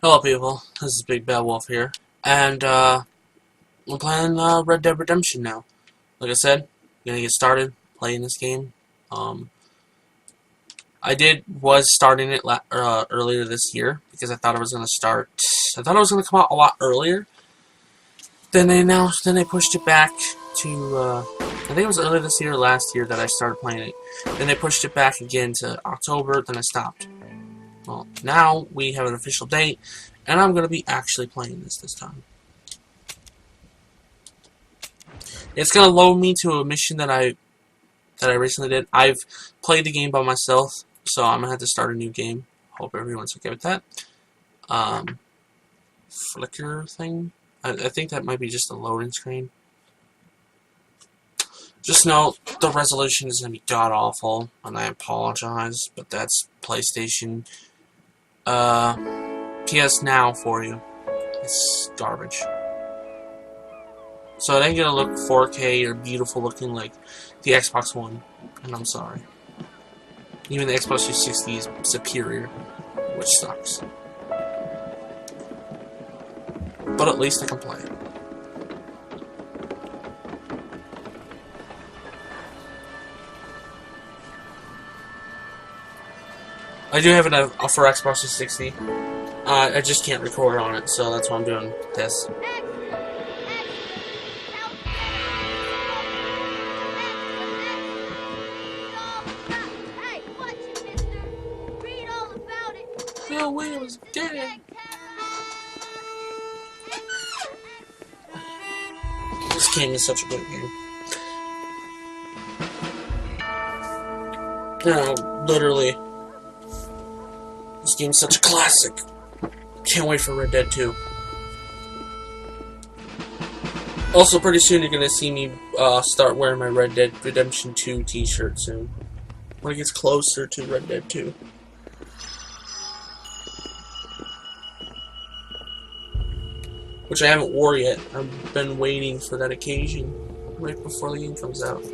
Hello people, this is Big Bad Wolf here, and I'm playing Red Dead Redemption now. Like I said, I'm gonna get started playing this game. I was starting it earlier this year because I thought it was gonna come out a lot earlier. Then they pushed it back to I think it was earlier this year or last year that I started playing it. Then they pushed it back again to October. Then I stopped. Well, now we have an official date, and I'm going to be actually playing this time. It's going to load me to a mission that I recently did. I've played the game by myself, so I'm going to have to start a new game. Hope everyone's okay with that. Flicker thing? I think that might be just a loading screen. Just know the resolution is going to be god-awful, and I apologize, but that's PlayStation PS Now for you. It's garbage. So it ain't gonna look 4K or beautiful looking like the Xbox One, and I'm sorry. Even the Xbox 360 is superior, which sucks. But at least I can play it. I do have an for Xbox 360. I just can't record on it, so that's why I'm doing this. Hey, watch it, mister. Read all about it. Phil Williams dead. This game is such a good game. No, literally. This game's such a classic. Can't wait for Red Dead 2. Also, pretty soon you're gonna see me start wearing my Red Dead Redemption 2 t-shirt soon. When it gets closer to Red Dead 2. Which I haven't wore yet. I've been waiting for that occasion right before the game comes out.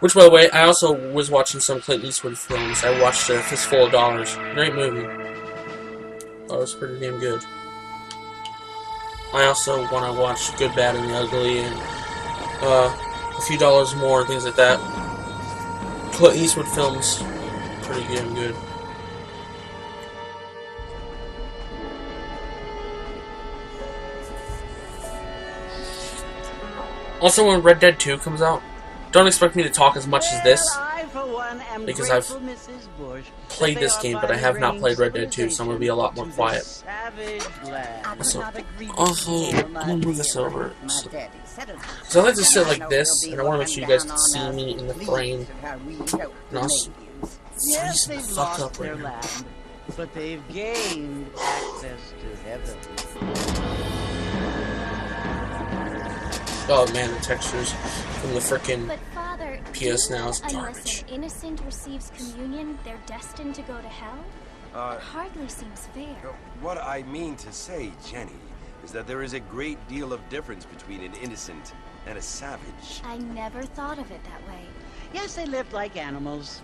Which, by the way, I also was watching some Clint Eastwood films. I watched Fistful of Dollars. Great movie. Oh, it was pretty damn good. I also want to watch Good, Bad, and the Ugly, and A Few Dollars More, and things like that. Clint Eastwood films, pretty damn good. Also, when Red Dead 2 comes out, don't expect me to talk as much as this, because I've played this game, but I have not played Red Dead 2, so I'm going to be a lot more quiet. Also, I'm going to move this over. So I like to sit like this, and I want to make sure you guys can see me in the frame. And also, freezing the fuck up right now. But they've gained access to heaven. Oh man, the textures from the frickin' But Father, PS Now is unless garbage. an innocent receives communion, they're destined to go to hell? That hardly seems fair. What I mean to say, Jenny, is that there is a great deal of difference between an innocent and a savage. I never thought of it that way. Yes, they lived like animals,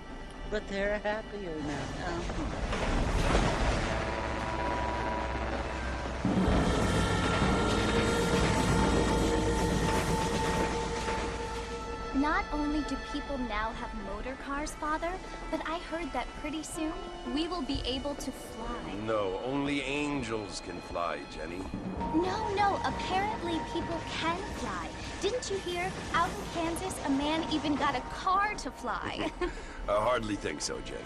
but they're happier now. Not only do people now have motor cars, Father, but I heard that pretty soon we will be able to fly. No, only angels can fly, Jenny. No, apparently people can fly. Didn't you hear? Out in Kansas, a man even got a car to fly. I hardly think so, Jenny.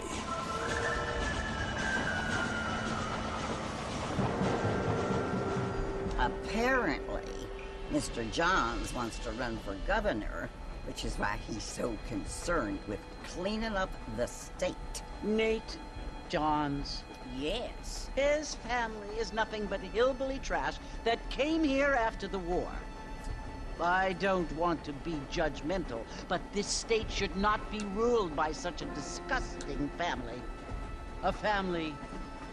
Apparently, Mr. Johns wants to run for governor, which is why he's so concerned with cleaning up the state. Nate Johns. Yes. His family is nothing but hillbilly trash that came here after the war. I don't want to be judgmental, but this state should not be ruled by such a disgusting family. A family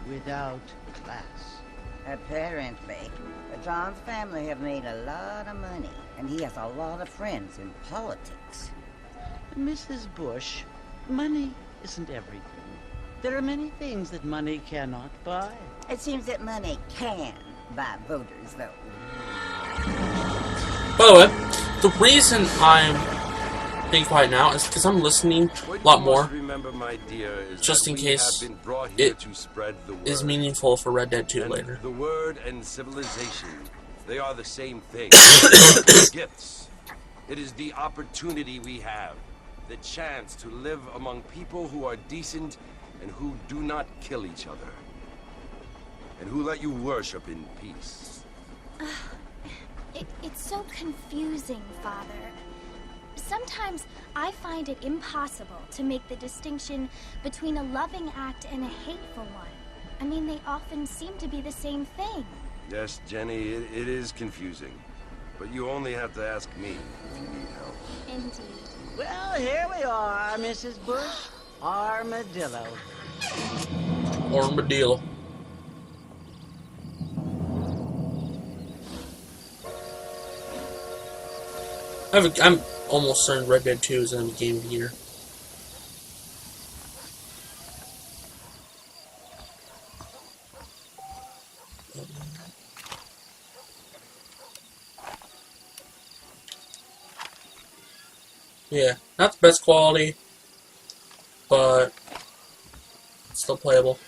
without class. Apparently. John's family have made a lot of money, and he has a lot of friends in politics. Mrs. Bush, money isn't everything. There are many things that money cannot buy. It seems that money can buy voters, though. By the way, the reason I'm being quiet now is because I'm listening a lot more, remember, my dear, is just that in we case have been brought here it to spread the word. is meaningful for Red Dead 2 And later. the word and civilization, they are the same thing. Gifts. It is the opportunity we have, the chance to live among people who are decent and who do not kill each other, and who let you worship in peace. It's so confusing, Father. Sometimes I find it impossible to make the distinction between a loving act and a hateful one. I mean, they often seem to be the same thing. Yes, Jenny, it is confusing. But you only have to ask me if you need help. Indeed. Well, here we are, Mrs. Bush. Armadillo. Armadillo. I'm almost certain Red Dead 2 is going to be Game of the Year. Yeah, not the best quality, but still playable.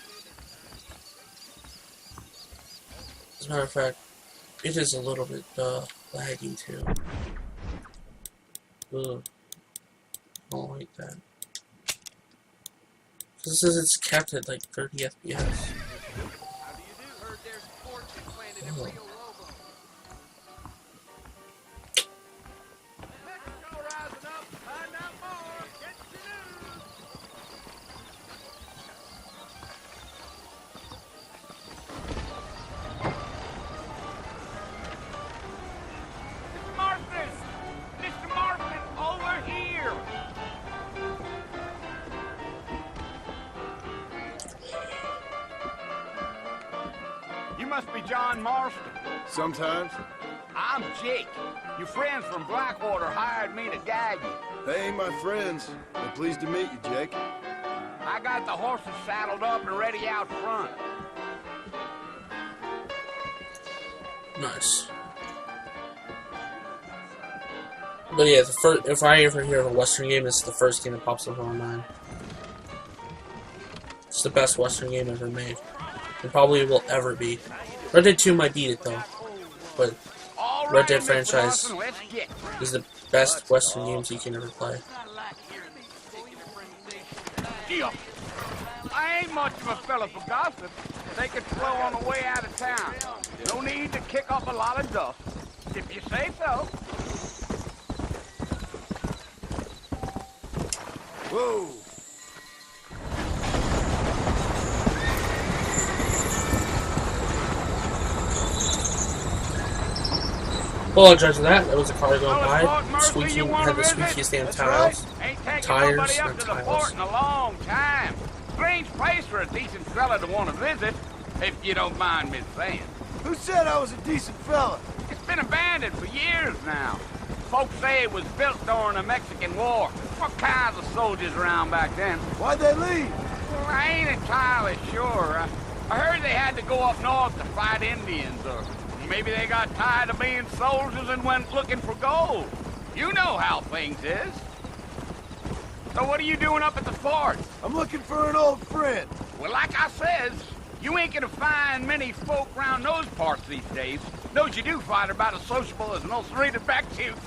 As a matter of fact, it is a little bit laggy too. Ugh. I don't like that. This says it's capped at like 30 FPS. Oh. Must be John Marston. Sometimes. I'm Jake. Your friends from Blackwater hired me to guide you. They ain't my friends. I'm pleased to meet you, Jake. I got the horses saddled up and ready out front. Nice. But yeah, if I ever hear of a Western game, it's the first thing that pops up on my mind. It's the best Western game ever made. It probably will ever be. Red Dead 2 might beat it though, but Red Dead franchise is the best Western games you can ever play. I ain't much of a fella for gossip. Take it slow on the way out of town. No need to kick up a lot of dust. If you say so. Whoa! Apologize for that. That was a car going by. Squeaking had the squeakiest damn tires. Tires and tires. In a long time. Strange place for a decent fella to want to visit, if you don't mind me saying. Who said I was a decent fella? It's been abandoned for years now. Folks say it was built during the Mexican War. What kinds of soldiers around back then? Why'd they leave? Well, I ain't entirely sure. I heard they had to go up north to fight Indians, or maybe they got tired of being soldiers and went looking for gold. You know how things is. So what are you doing up at the fort? I'm looking for an old friend. Well, like I says, you ain't gonna find many folk around those parts these days. Those you do find are about as sociable as an ulcerated back tooth.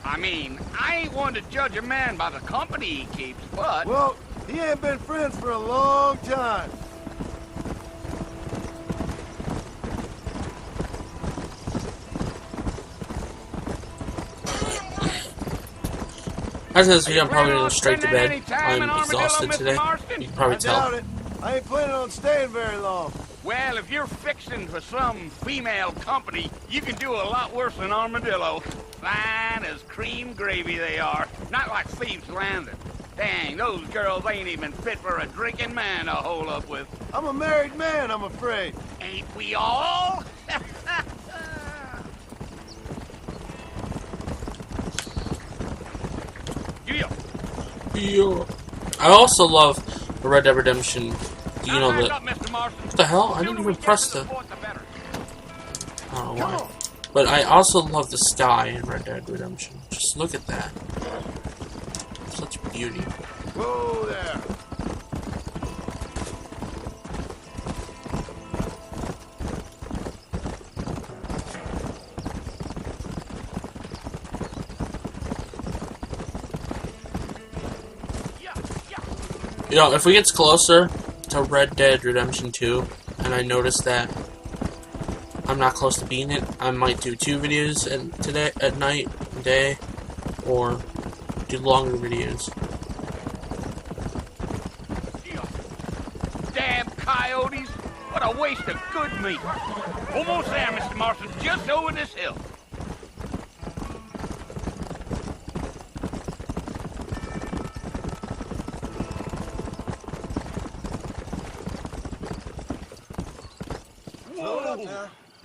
I mean, I ain't one to judge a man by the company he keeps, but... Well, he ain't been friends for a long time. After this video, I'm probably going to go straight to bed. I'm exhausted today. You can probably I doubt tell. it. I ain't planning on staying very long. Well, if you're fixing for some female company, you can do a lot worse than Armadillo. Fine as cream gravy they are. Not like Thieves Landing. Dang, those girls ain't even fit for a drinking man to hole up with. I'm a married man, I'm afraid. Ain't we all? Yeah. Yeah. I also love the Red Dead Redemption. You know Back that. up, Mr. Marston. What the hell? I The didn't sooner we even get press to the. fort, the better. I don't know why. But I also love the sky in Red Dead Redemption. Just look at that. Such beauty. Whoa there. You know, if we get closer to Red Dead Redemption 2, and I notice that I'm not close to beating it, I might do 2 videos today at night, day, or do longer videos. Damn coyotes! What a waste of good meat. Almost there, Mr. Marston. Just over this hill.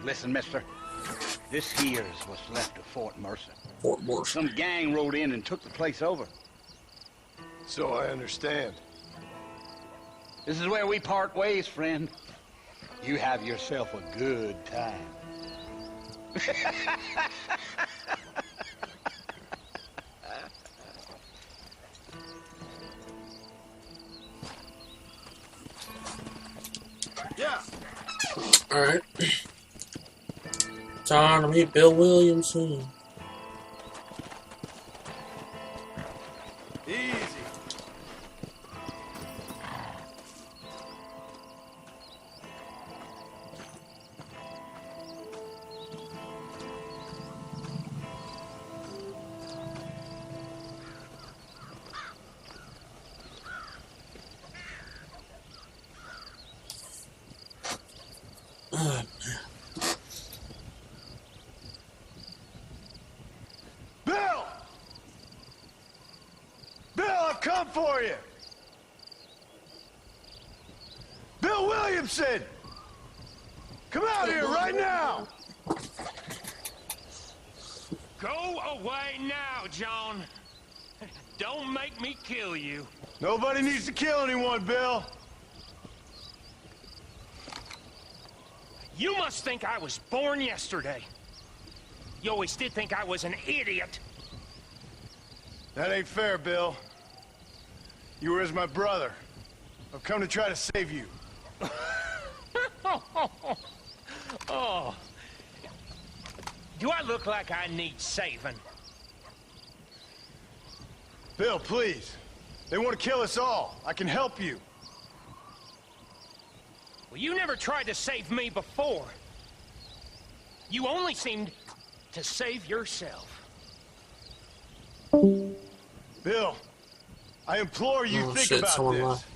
Listen, mister. This here's what's left of Fort Mercer. Fort Mercer. Some gang rode in and took the place over. So I understand. This is where we part ways, friend. You have yourself a good time. Yeah. Alright. Time to meet Bill Williamson. Easy. Bill! Bill, I've come for you! Bill Williamson! Come out here right now! Go away now, John. Don't make me kill you. Nobody needs to kill anyone, Bill. You must think I was born yesterday. You always did think I was an idiot. That ain't fair, Bill. You were as my brother. I've come to try to save you. Oh. Do I look like I need saving? Bill, please. They want to kill us all. I can help you. Well, you never tried to save me before. You only seemed to save yourself. Bill, I implore you, Oh think shit, about someone this. left.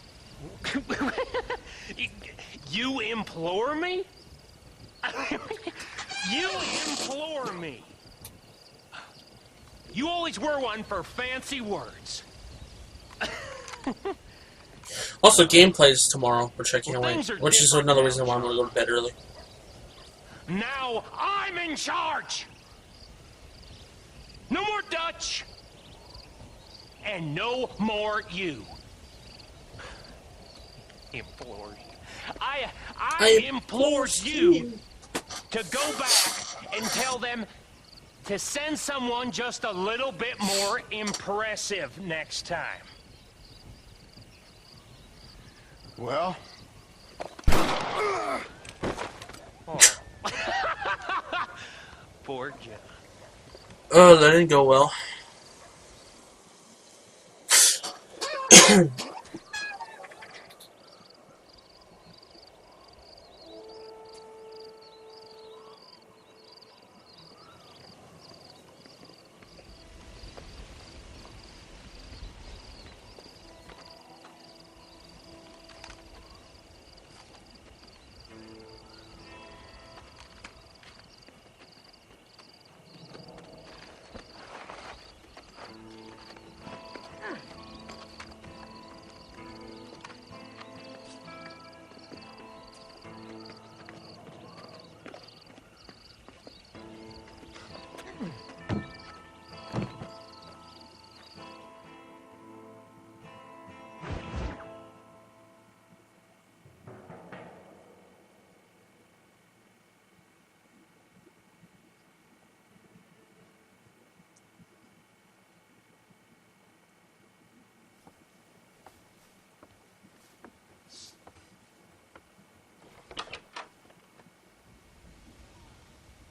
You implore me? You implore me? You always were one for fancy words. Also, gameplay is tomorrow, which I can't Well, wait. things are Which is different another now, reason why I'm John. gonna go to bed early. Now I'm in charge. No more Dutch. And no more you. Implore you. I implores you to go back and tell them to send someone just a little bit more impressive next time. Well, Poor John. Oh, that didn't go well.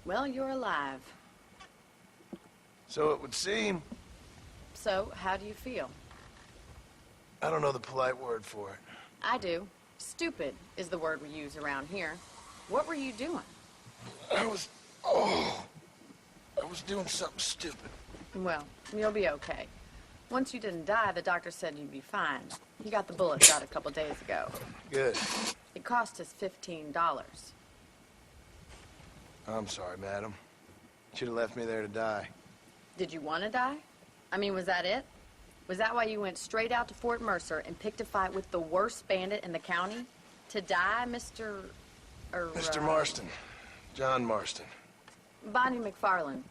Well, you're alive. So it would seem. So, how do you feel? I don't know the polite word for it. I do. Stupid is the word we use around here. What were you doing? I was doing something stupid. Well, you'll be okay. Once you didn't die, the doctor said you'd be fine. He got the bullets out a couple days ago. Good. It cost us $15. I'm sorry, madam. Should have left me there to die. Did you want to die? I mean, was that it? Was that why you went straight out to Fort Mercer and picked a fight with the worst bandit in the county? To die, Mr. Mr. Marston. John Marston. Bonnie McFarland.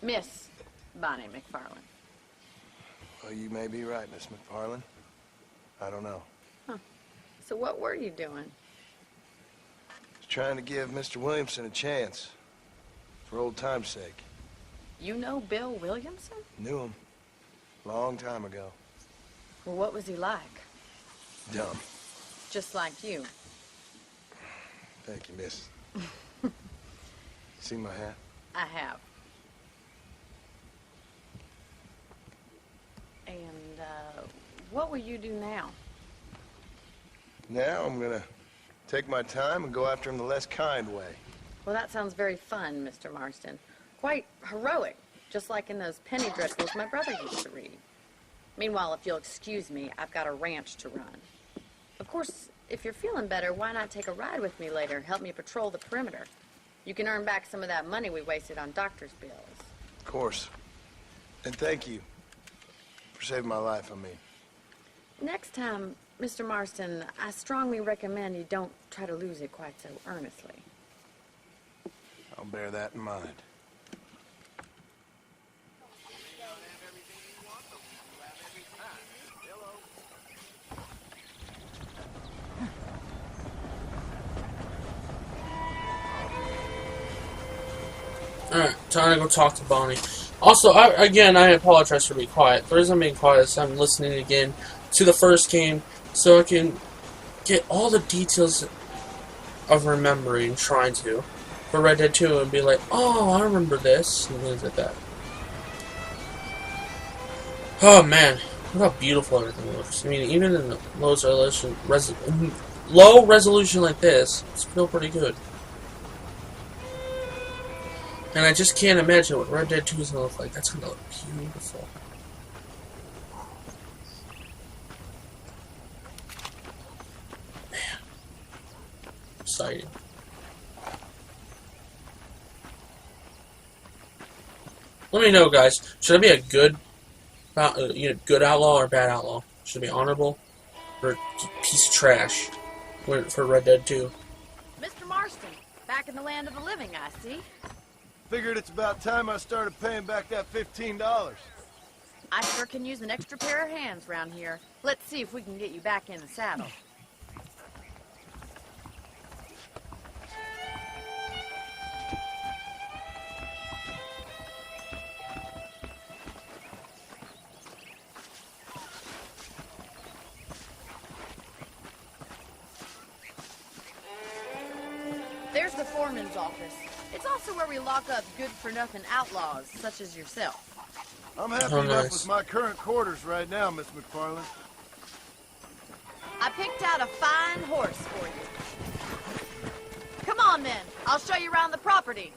Miss Bonnie McFarland. Well, you may be right, Miss McFarland. I don't know. Huh. So what were you doing? Just trying to give Mr. Williamson a chance. For old time's sake. You know Bill Williamson? Knew him. Long time ago. Well, what was he like? Dumb. Just like you. Thank you, miss. See my hat? I have. And, what will you do now? Now I'm gonna take my time and go after him the less kind way. Well, that sounds very fun, Mr. Marston. Quite heroic, just like in those penny dreadfuls my brother used to read. Meanwhile, if you'll excuse me, I've got a ranch to run. Of course, if you're feeling better, why not take a ride with me later? Help me patrol the perimeter. You can earn back some of that money we wasted on doctor's bills. Of course. And thank you for saving my life, I mean. Next time, Mr. Marston, I strongly recommend you don't try to lose it quite so earnestly. I'll bear that in mind. Alright, time to go talk to Bonnie. Also, I apologize for being quiet. The reason I'm being quiet is I'm listening again to the first game so I can get all the details of remembering, trying to, for Red Dead 2 and be like, oh, I remember this, and things like that. Oh man, look how beautiful everything looks. I mean, even in the low resolution like this, it's still pretty good. And I just can't imagine what Red Dead 2 is going to look like. That's going to look beautiful. Man. Exciting. Let me know, guys. Should I be a good outlaw or bad outlaw? Should I be honorable or piece of trash for Red Dead 2? Mr. Marston, back in the land of the living, I see. Figured it's about time I started paying back that $15. I sure can use an extra pair of hands around here. Let's see if we can get you back in the saddle. There's the foreman's office. It's also where we lock up good-for-nothing outlaws, such as yourself. I'm happy enough with my current quarters right now, Miss McFarland. I picked out a fine horse for you. Come on, then. I'll show you around the property.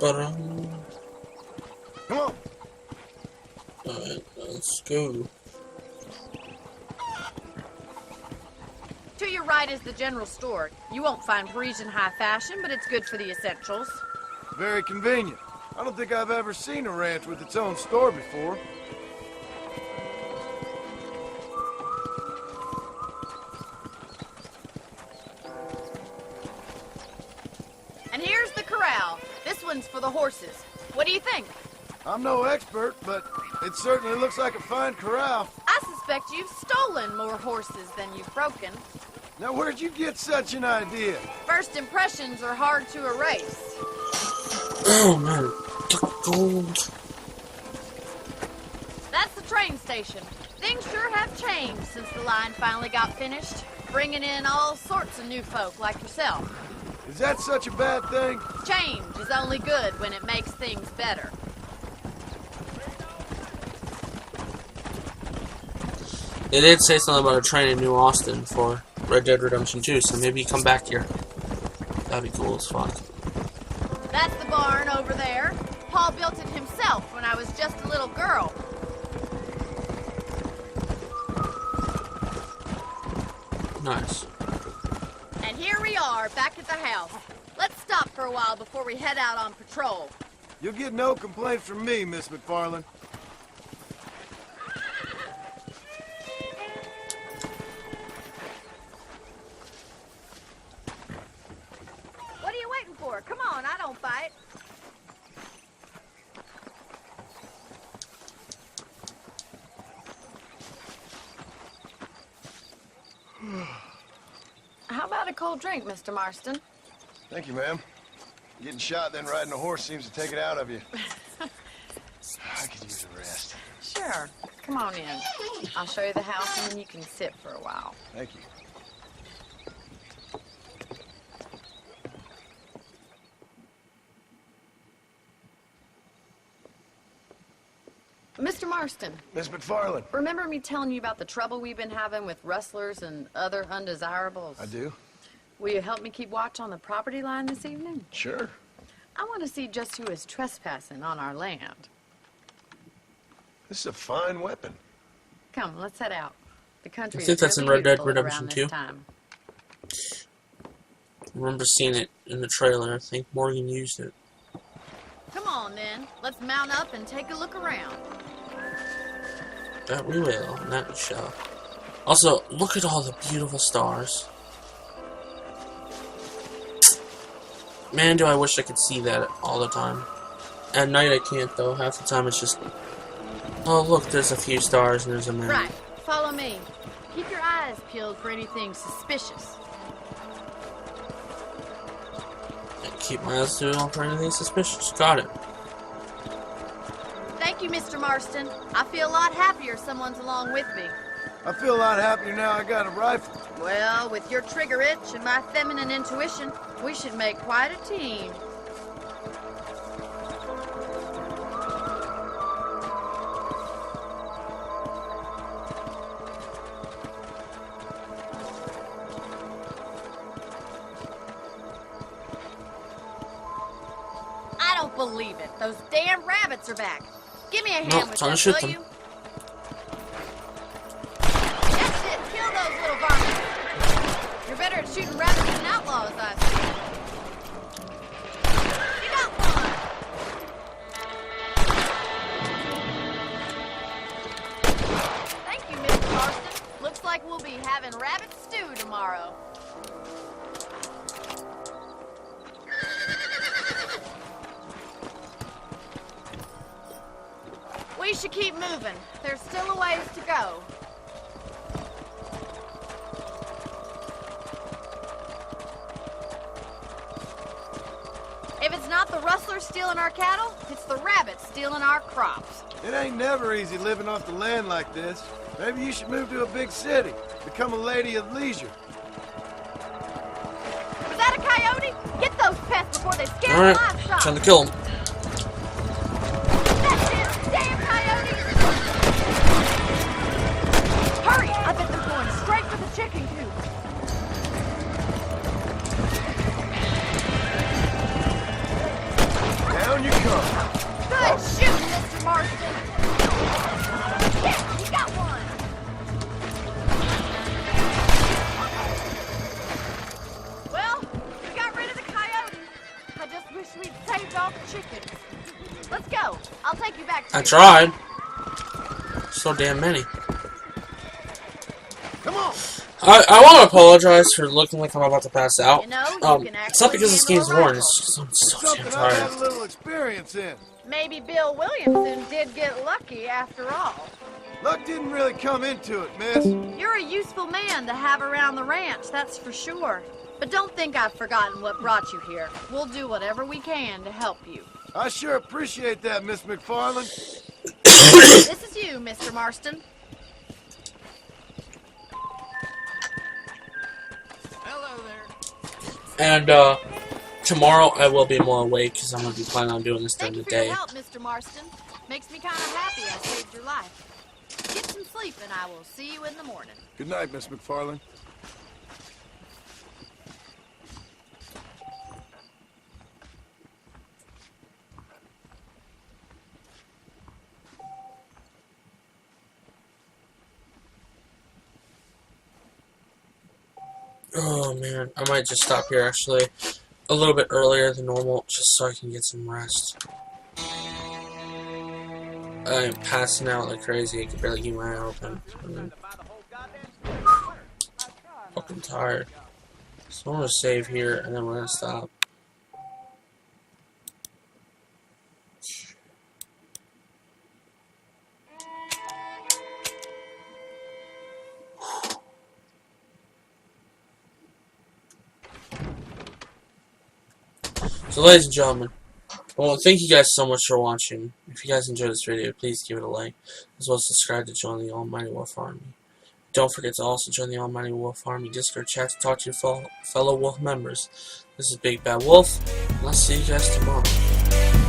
Come on. Alright, let's go. To your right is the general store. You won't find Parisian high fashion, but it's good for the essentials. Very convenient. I don't think I've ever seen a ranch with its own store before. And here's the corral. This one's for the horses. What do you think? I'm no expert, but it certainly looks like a fine corral. I suspect you've stolen more horses than you've broken. Now, where'd you get such an idea? First impressions are hard to erase. Oh man, gold. train station. Things sure have changed since the line finally got finished, bringing in all sorts of new folk like yourself. Is that such a bad thing? Change is only good when it makes things better. They did say something about a train in New Austin for Red Dead Redemption 2, so maybe you come back here. That'd be cool as fuck. That's the barn over there. Paul built it himself when I was just a little girl. Nice. And here we are, back at the house. Let's stop for a while before we head out on patrol. You'll get no complaints from me, Miss McFarland. What are you waiting for? Come on, I don't fight. How about a cold drink, Mr. Marston? Thank you, ma'am. Getting shot, then riding a horse seems to take it out of you. I could use a rest. Sure. Come on in. I'll show you the house and then you can sit for a while. Thank you. Mr. Marston, Miss McFarland. remember me telling you about the trouble we've been having with rustlers and other undesirables? I do. Will you help me keep watch on the property line this evening? Sure. I want to see just who is trespassing on our land. This is a fine weapon. Come, let's head out. The country I think is that's in really Red Dead beautiful Redemption around 2. this time. I remember seeing it in the trailer. I think Morgan used it. Come on, then. Let's mount up and take a look around. That we will, and that we shall. Also, look at all the beautiful stars. Man, do I wish I could see that all the time. At night I can't, though. Half the time it's just... Oh, look, there's a few stars and there's a moon. Right. Follow me. Keep your eyes peeled for anything suspicious. Keep my eyes peeled for anything suspicious. Got it. Thank you, Mr. Marston. I feel a lot happier someone's along with me. I feel a lot happier now I got a rifle. Well, with your trigger itch and my feminine intuition, we should make quite a team. I don't believe it. Those damn rabbits are back. Give me a hand with time to that, shoot will them. you? That's it. Kill those little varmints. You're better at shooting rabbits than outlaws, I see. You got one. Thank you, Mr. Marston. Looks like we'll be having rabbit stew tomorrow. We should keep moving. There's still a ways to go. If it's not the rustlers stealing our cattle, it's the rabbits stealing our crops. It ain't never easy living off the land like this. Maybe you should move to a big city. Become a lady of leisure. Was that a coyote? Get those pests before they scare the Alright, livestock. time to kill them. That's it! Damn coyotes! Hurry! I bet they're going straight for the chicken coop. Down you come. Good shooting, Mr. Marston. Yeah, you got one. Well, we got rid of the coyote. I just wish we'd saved all the chickens. Let's go. I'll take you back to I your- tried. So damn many. Come on. I want to apologize for looking like I'm about to pass out. You know, you can It's not because this actually game's handle a boring. rifle. It's just I'm so damn Something I've had a tired. little experience in. Maybe Bill Williamson did get lucky after all. Luck didn't really come into it, miss. You're a useful man to have around the ranch, that's for sure. But don't think I've forgotten what brought you here. We'll do whatever we can to help you. I sure appreciate that, Miss McFarland. This is you, Mr. Marston. Hello there. And tomorrow I will be more awake because I'm going to be planning on doing this during Thank the you for day. your help, Mr. Marston. Makes me kind of happy I saved your life. Get some sleep and I will see you in the morning. Good night, Miss McFarlane. Oh man, I might just stop here actually a little bit earlier than normal just so I can get some rest. I am passing out like crazy. I can barely keep my eye open. I'm fucking tired. So I'm gonna save here and then we're gonna stop. So ladies and gentlemen, well, thank you guys so much for watching. If you guys enjoyed this video, please give it a like, as well as subscribe to join the Almighty Wolf Army. Don't forget to also join the Almighty Wolf Army Discord chat to talk to your fellow Wolf members. This is Big Bad Wolf, and I'll see you guys tomorrow.